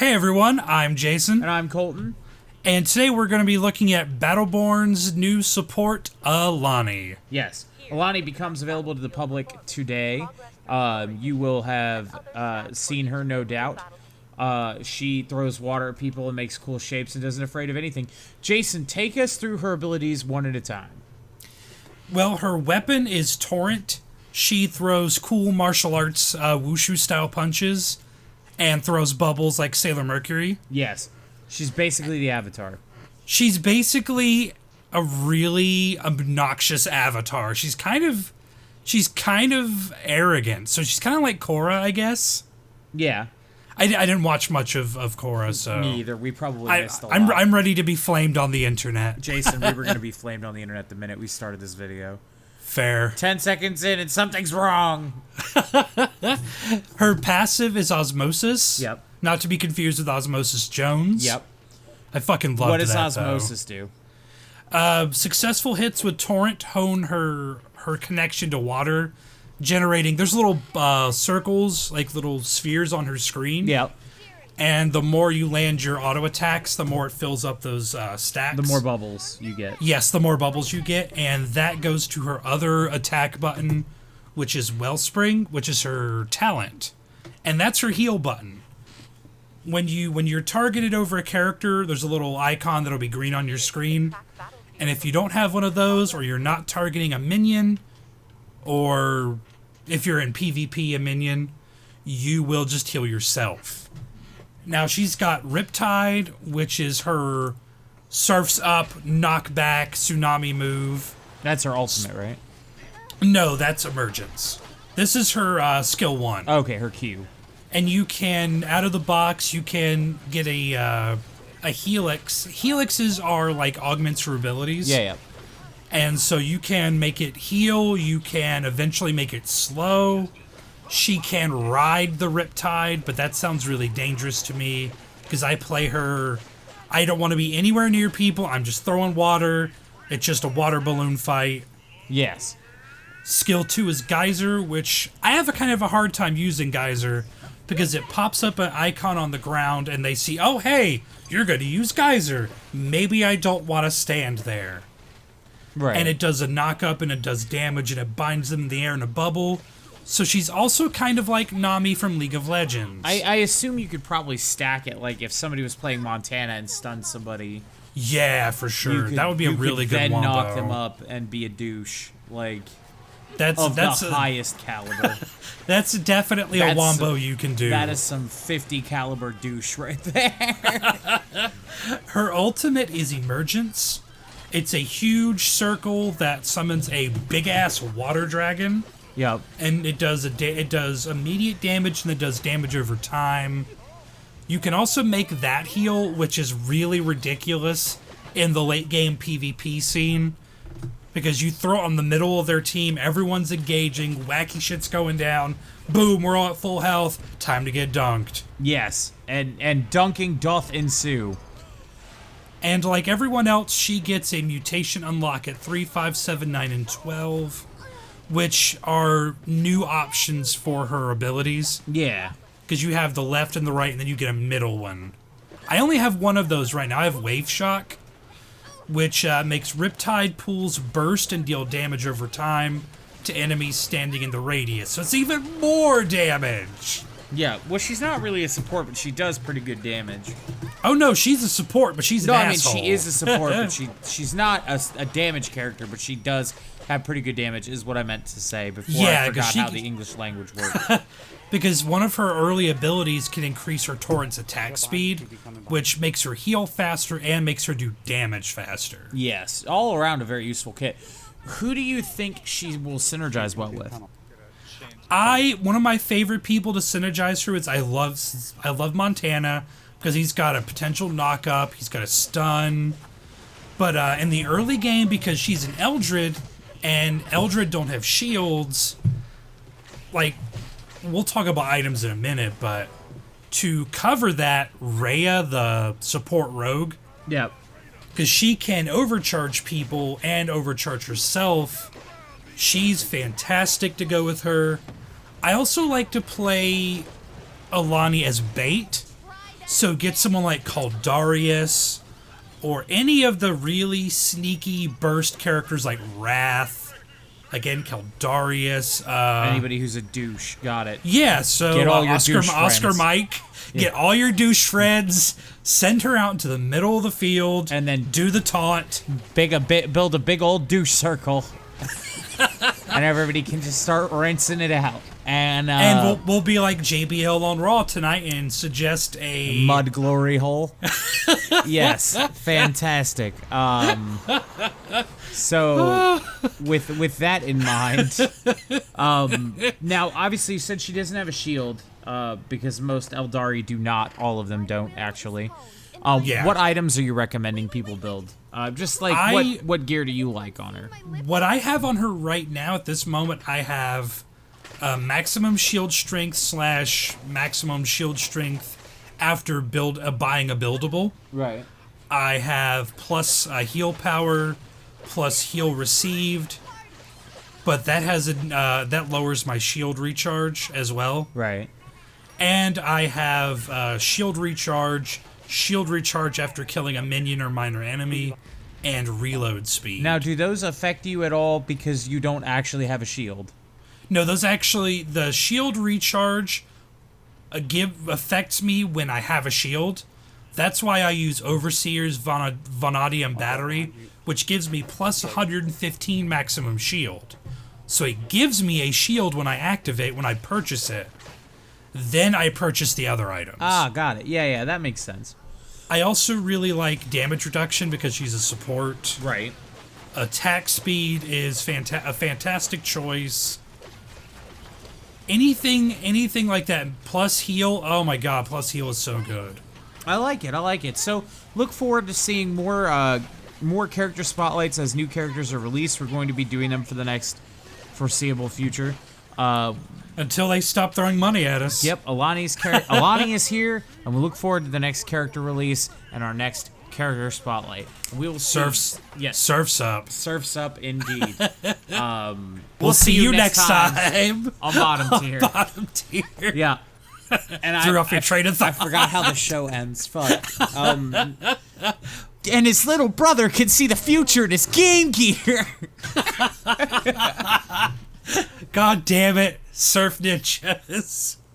Hey everyone, I'm Jason. And I'm Colton. And today we're going to be looking at Battleborn's new support, Alani. Yes, Alani becomes available to the public today. You will have seen her, no doubt. She throws water at people and makes cool shapes and isn't afraid of anything. Jason, take us through her abilities one at a time. Well, her weapon is Torrent. She throws cool martial arts wushu-style punches and throws bubbles like Sailor Mercury. Yes, she's basically the Avatar. She's basically a really obnoxious avatar. She's kind of arrogant. So she's kind of like Korra, I guess. Yeah. I didn't watch much of Korra, so... Me either. We probably missed a lot. I'm ready to be flamed on the internet. Jason, we were going to be flamed on the internet the minute we started this video. Fair. 10 seconds in and something's wrong. Her passive is Osmosis. Yep. Not to be confused with Osmosis Jones. Yep. I fucking love that, What does Osmosis do? Successful hits with Torrent hone her connection to water, generating... There's little circles, like little spheres on her screen. Yep. And the more you land your auto attacks, the more it fills up those stacks. The more bubbles you get. Yes, the more bubbles you get, and that goes to her other attack button, which is Wellspring, which is her talent. And that's her heal button. When you're targeted over a character, there's a little icon that'll be green on your screen. And if you don't have one of those, or you're not targeting a minion, or if you're in PvP a minion, you will just heal yourself. Now, she's got Riptide, which is her surfs up, knockback, tsunami move. That's her ultimate, right? No, that's Emergence. This is her skill 1. Okay, her Q. And you can, out of the box, you can get a Helix. Helixes are like augments for abilities. Yeah. And so you can make it heal, you can eventually make it slow. She can ride the Riptide, but that sounds really dangerous to me because I play her. I don't want to be anywhere near people. I'm just throwing water. It's just a water balloon fight. Yes. Skill 2 is Geyser, which I have a kind of a hard time using Geyser because it pops up an icon on the ground and they see, oh, hey, you're going to use Geyser. Maybe I don't want to stand there. Right. And it does a knock up and it does damage and it binds them in the air in a bubble. So she's also kind of like Nami from League of Legends. I assume you could probably stack it, like if somebody was playing Montana and stunned somebody. Yeah, for sure. That would be a really good wombo. Then knock them up and be a douche, like that's the highest caliber. That's definitely a wombo you can do. That is some 50 caliber douche right there. Her ultimate is Emergence. It's a huge circle that summons a big ass water dragon. Yep. And it does immediate damage and it does damage over time. You can also make that heal, which is really ridiculous in the late game PvP scene. Because you throw it on the middle of their team, everyone's engaging, wacky shit's going down, boom, we're all at full health, time to get dunked. Yes, and dunking doth ensue. And like everyone else, she gets a mutation unlock at 3, 5, 7, 9, and 12. Which are new options for her abilities. Yeah. Because you have the left and the right, and then you get a middle one. I only have one of those right now. I have Wave Shock, which makes Riptide pools burst and deal damage over time to enemies standing in the radius. So it's even more damage. Yeah, well, she's not really a support, but she does pretty good damage. Oh, no, she's a support, but she's an asshole. She is a support, but she's not a damage character, but she does have pretty good damage, is what I meant to say before I forgot how the English language works. Because one of her early abilities can increase her Torrent's attack speed, which makes her heal faster and makes her do damage faster. Yes, all around a very useful kit. Who do you think she will synergize well with? One of my favorite people to synergize her is I love Montana because he's got a potential knock up, he's got a stun. But in the early game, because she's an Eldred, and Eldred don't have shields, like, we'll talk about items in a minute, but to cover that, Rhea, the support rogue, yep, because she can overcharge people and overcharge herself. She's fantastic to go with her. I also like to play Alani as bait. So get someone like Darius, or any of the really sneaky burst characters like Wrath. Again, Darius. Anybody who's a douche. Got it. Yeah, so Get all your Oscar douche friends. Mike, get all your douche friends, send her out into the middle of the field, And then do the taunt. build a big old douche circle. And everybody can just start rinsing it out. And we'll be like JBL on Raw tonight and suggest a mud glory hole. Yes, fantastic. So with that in mind, now obviously you said she doesn't have a shield, because most Eldari do not. All of them don't actually. Yeah. What items are you recommending people build? Just like what gear do you like on her? What I have on her right now at this moment, I have maximum shield strength / maximum shield strength after buying a buildable. Right. I have plus heal power plus heal received, but that has that lowers my shield recharge as well. Right. And I have shield recharge after killing a minion or minor enemy, and reload speed. Now, do those affect you at all because you don't actually have a shield? No, those actually, the shield recharge affects me when I have a shield. That's why I use Overseer's Vanadium Battery, which gives me plus 115 maximum shield. So it gives me a shield when I purchase it. Then I purchase the other items. Ah, got it. Yeah, that makes sense. I also really like damage reduction because she's a support. Right. Attack speed is a fantastic choice. Anything like that. Plus heal. Oh my god, plus heal is so good. I like it. So look forward to seeing more character spotlights as new characters are released. We're going to be doing them for the next foreseeable future. Until they stop throwing money at us. Yep, Alani is here, and we look forward to the next character release and our next character spotlight. We'll Surfs up. Surfs up indeed. We'll see you next time on bottom tier. Bottom tier. Yeah. And Threw off your train of thought. I forgot how the show ends. Fuck. And his little brother can see the future in his Game Gear. God damn it, Surf Ninjas.